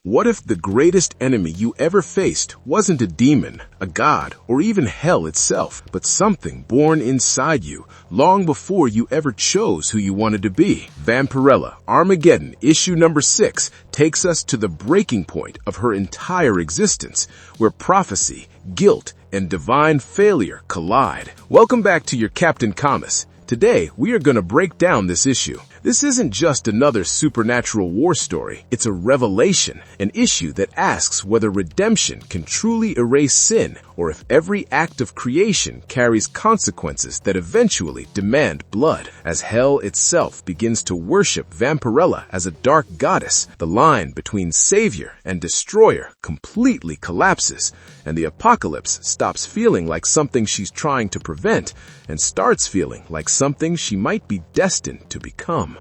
What if the greatest enemy you ever faced wasn't a demon, a god, or even hell itself, but something born inside you long before you ever chose who you wanted to be? Vampirella Armageddon, issue number 6, takes us to the breaking point of her entire existence, where prophecy, guilt, and divine failure collide. Welcome back to your Captain Comus. Today, we are going to break down this issue. This isn't just another supernatural war story. It's a revelation, an issue that asks whether redemption can truly erase sin, or if every act of creation carries consequences that eventually demand blood. As hell itself begins to worship Vampirella as a dark goddess, the line between savior and destroyer completely collapses, and the apocalypse stops feeling like something she's trying to prevent and starts feeling like something she might be destined to become.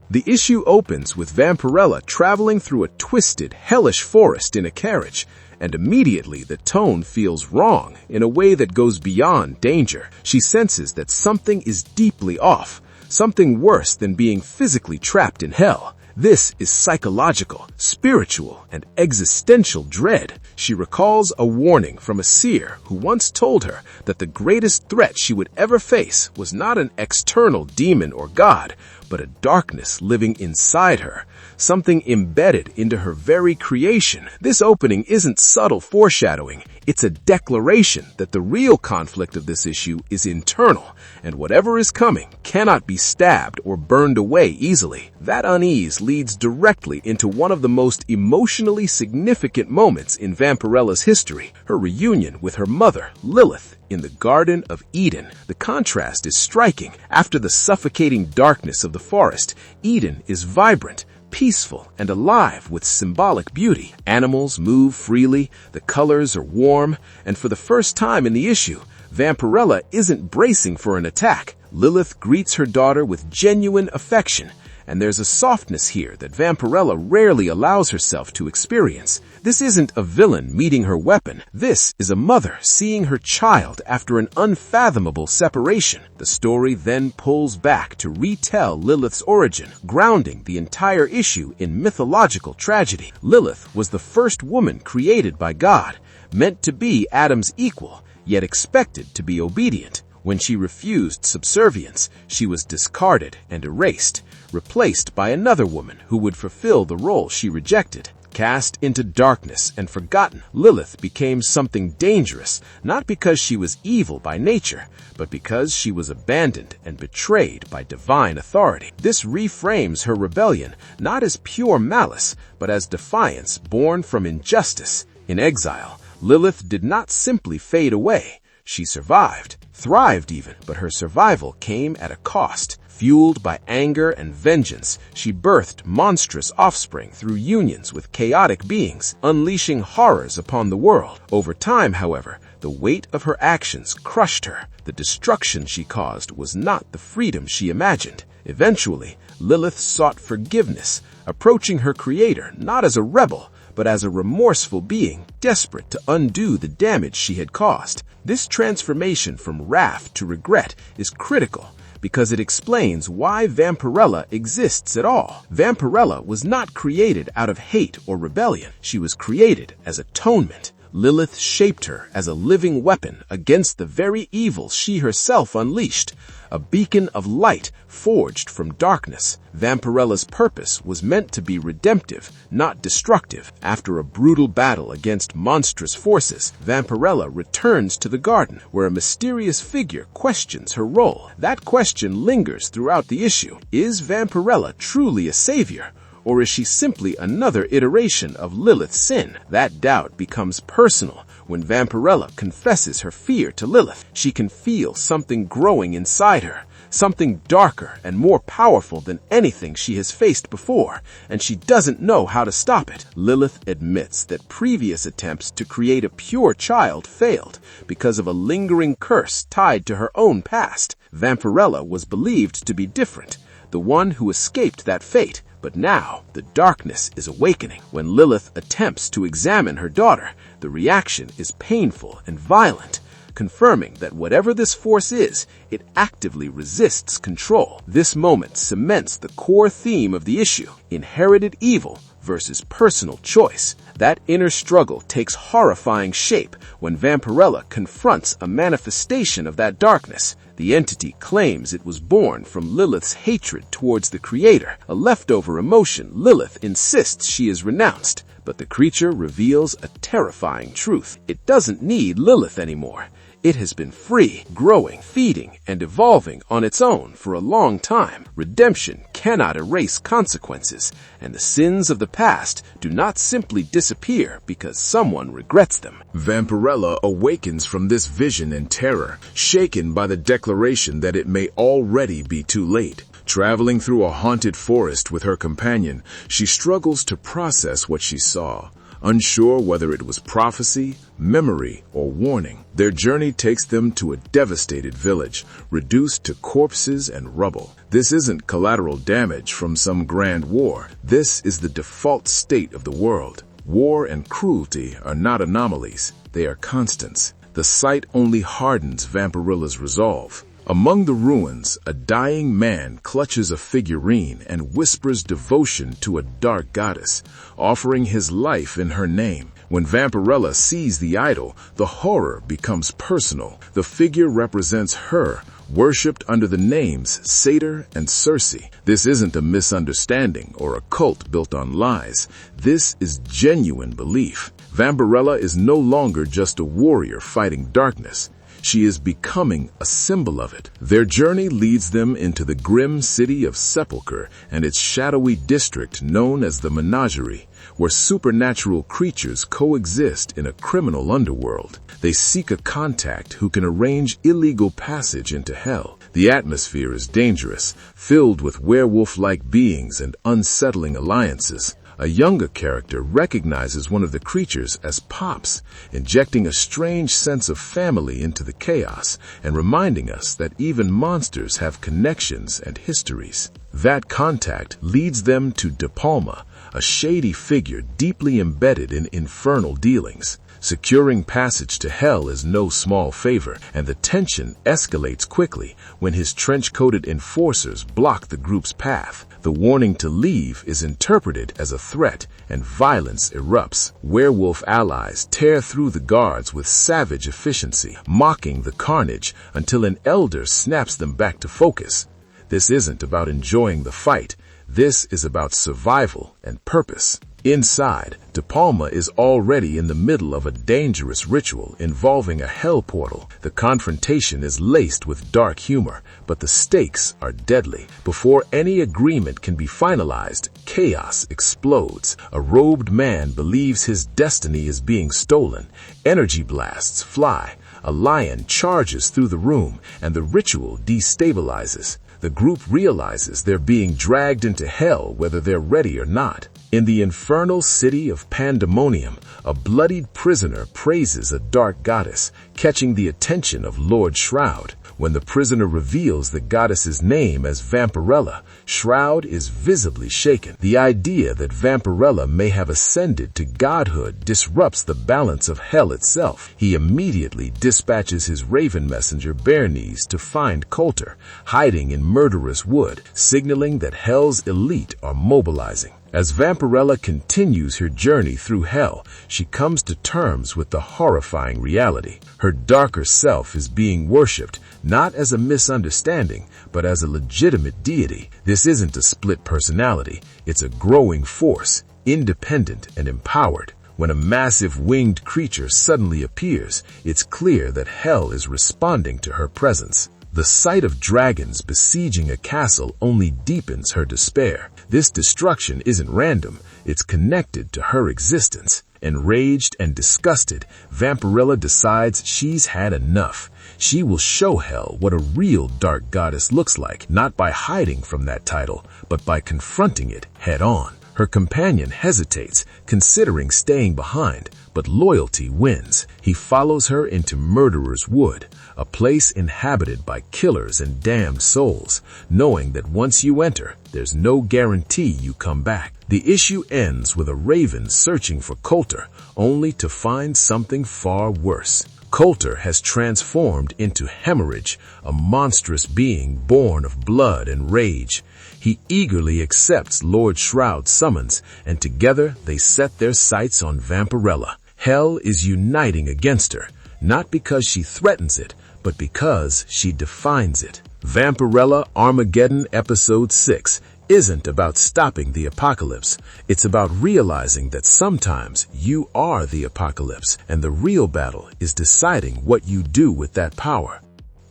The issue opens with Vampirella traveling through a twisted, hellish forest in a carriage, and immediately the tone feels wrong in a way that goes beyond danger. She senses that something is deeply off, something worse than being physically trapped in hell. This is psychological, spiritual, and existential dread. She recalls a warning from a seer who once told her that the greatest threat she would ever face was not an external demon or god, but a darkness living inside her, something embedded into her very creation. This opening isn't subtle foreshadowing. It's a declaration that the real conflict of this issue is internal, and whatever is coming cannot be stabbed or burned away easily. That unease leads directly into one of the most emotionally significant moments in Vampirella's history, her reunion with her mother, Lilith, in the Garden of Eden. The contrast is striking. After the suffocating darkness of the forest, Eden is vibrant, peaceful, and alive with symbolic beauty. Animals move freely, the colors are warm, and for the first time in the issue, Vampirella isn't bracing for an attack. Lilith greets her daughter with genuine affection, and there's a softness here that Vampirella rarely allows herself to experience. This isn't a villain meeting her weapon. This is a mother seeing her child after an unfathomable separation. The story then pulls back to retell Lilith's origin, grounding the entire issue in mythological tragedy. Lilith was the first woman created by God, meant to be Adam's equal, yet expected to be obedient. When she refused subservience, she was discarded and erased, replaced by another woman who would fulfill the role she rejected. Cast into darkness and forgotten, Lilith became something dangerous, not because she was evil by nature, but because she was abandoned and betrayed by divine authority. This reframes her rebellion not as pure malice, but as defiance born from injustice. In exile, Lilith did not simply fade away. She survived, thrived even, but her survival came at a cost. Fueled by anger and vengeance, she birthed monstrous offspring through unions with chaotic beings, unleashing horrors upon the world. Over time, however, the weight of her actions crushed her. The destruction she caused was not the freedom she imagined. Eventually, Lilith sought forgiveness, approaching her creator not as a rebel, but as a remorseful being, desperate to undo the damage she had caused. This transformation from wrath to regret is critical, because it explains why Vampirella exists at all. Vampirella was not created out of hate or rebellion. She was created as atonement. Lilith shaped her as a living weapon against the very evils she herself unleashed, a beacon of light forged from darkness. Vampirella's purpose was meant to be redemptive, not destructive. After a brutal battle against monstrous forces, Vampirella returns to the garden, where a mysterious figure questions her role. That question lingers throughout the issue. Is Vampirella truly a savior? Or is she simply another iteration of Lilith's sin? That doubt becomes personal when Vampirella confesses her fear to Lilith. She can feel something growing inside her, something darker and more powerful than anything she has faced before, and she doesn't know how to stop it. Lilith admits that previous attempts to create a pure child failed because of a lingering curse tied to her own past. Vampirella was believed to be different, the one who escaped that fate. But now, the darkness is awakening. When Lilith attempts to examine her daughter, the reaction is painful and violent, confirming that whatever this force is, it actively resists control. This moment cements the core theme of the issue: inherited evil versus personal choice. That inner struggle takes horrifying shape when Vampirella confronts a manifestation of that darkness. The entity claims it was born from Lilith's hatred towards the Creator, a leftover emotion Lilith insists she is renounced. But the creature reveals a terrifying truth. It doesn't need Lilith anymore. It has been free, growing, feeding, and evolving on its own for a long time. Redemption cannot erase consequences, and the sins of the past do not simply disappear because someone regrets them. Vampirella awakens from this vision and terror, shaken by the declaration that it may already be too late. Traveling through a haunted forest with her companion, she struggles to process what she saw. Unsure whether it was prophecy, memory, or warning, their journey takes them to a devastated village, reduced to corpses and rubble. This isn't collateral damage from some grand war. This is the default state of the world. War and cruelty are not anomalies. They are constants. The sight only hardens Vampirella's resolve. Among the ruins, a dying man clutches a figurine and whispers devotion to a dark goddess, offering his life in her name. When Vampirella sees the idol, the horror becomes personal. The figure represents her, worshipped under the names Satyr and Circe. This isn't a misunderstanding or a cult built on lies. This is genuine belief. Vampirella is no longer just a warrior fighting darkness. She is becoming a symbol of it. Their journey leads them into the grim city of Sepulchre and its shadowy district known as the Menagerie, where supernatural creatures coexist in a criminal underworld. They seek a contact who can arrange illegal passage into hell. The atmosphere is dangerous, filled with werewolf-like beings and unsettling alliances. A younger character recognizes one of the creatures as Pops, injecting a strange sense of family into the chaos and reminding us that even monsters have connections and histories. That contact leads them to De Palma, a shady figure deeply embedded in infernal dealings. Securing passage to hell is no small favor, and the tension escalates quickly when his trench-coated enforcers block the group's path. The warning to leave is interpreted as a threat, and violence erupts. Werewolf allies tear through the guards with savage efficiency, mocking the carnage until an elder snaps them back to focus. This isn't about enjoying the fight. This is about survival and purpose. Inside, De Palma is already in the middle of a dangerous ritual involving a hell portal. The confrontation is laced with dark humor, but the stakes are deadly. Before any agreement can be finalized, chaos explodes. A robed man believes his destiny is being stolen. Energy blasts fly. A lion charges through the room, and the ritual destabilizes. The group realizes they're being dragged into hell whether they're ready or not. In the infernal city of Pandemonium, a bloodied prisoner praises a dark goddess, catching the attention of Lord Shroud. When the prisoner reveals the goddess's name as Vampirella, Shroud is visibly shaken. The idea that Vampirella may have ascended to godhood disrupts the balance of hell itself. He immediately dispatches his raven messenger Bernice to find Coulter, hiding in murderous wood, signaling that hell's elite are mobilizing. As Vampirella continues her journey through hell, she comes to terms with the horrifying reality. Her darker self is being worshipped, not as a misunderstanding, but as a legitimate deity. This isn't a split personality, it's a growing force, independent and empowered. When a massive winged creature suddenly appears, it's clear that hell is responding to her presence. The sight of dragons besieging a castle only deepens her despair. This destruction isn't random, it's connected to her existence. Enraged and disgusted, Vampirella decides she's had enough. She will show hell what a real dark goddess looks like, not by hiding from that title, but by confronting it head on. Her companion hesitates, considering staying behind, but loyalty wins. He follows her into Murderer's Wood, a place inhabited by killers and damned souls, knowing that once you enter, there's no guarantee you come back. The issue ends with a raven searching for Coulter, only to find something far worse. Coulter has transformed into Hemorrhage, a monstrous being born of blood and rage. He eagerly accepts Lord Shroud's summons, and together they set their sights on Vampirella. Hell is uniting against her, not because she threatens it, but because she defines it. Vampirella Armageddon Episode 6 isn't about stopping the apocalypse. It's about realizing that sometimes you are the apocalypse, and the real battle is deciding what you do with that power.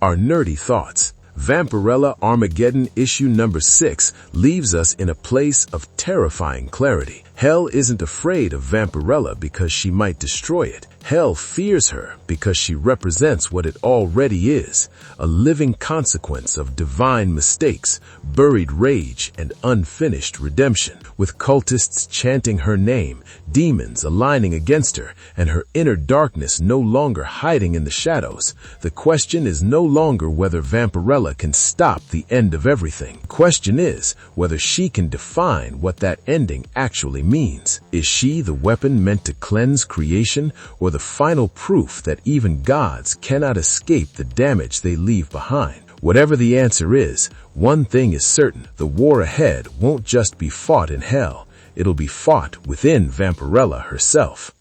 Our nerdy thoughts. Vampirella Armageddon issue number 6 leaves us in a place of terrifying clarity. Hell isn't afraid of Vampirella because she might destroy it. Hell fears her because she represents what it already is, a living consequence of divine mistakes, buried rage, and unfinished redemption. With cultists chanting her name, demons aligning against her, and her inner darkness no longer hiding in the shadows, the question is no longer whether Vampirella can stop the end of everything. The question is whether she can define what that ending actually means. Is she the weapon meant to cleanse creation, or the final proof that even gods cannot escape the damage they leave behind? Whatever the answer is, one thing is certain: the war ahead won't just be fought in hell, it'll be fought within Vampirella herself.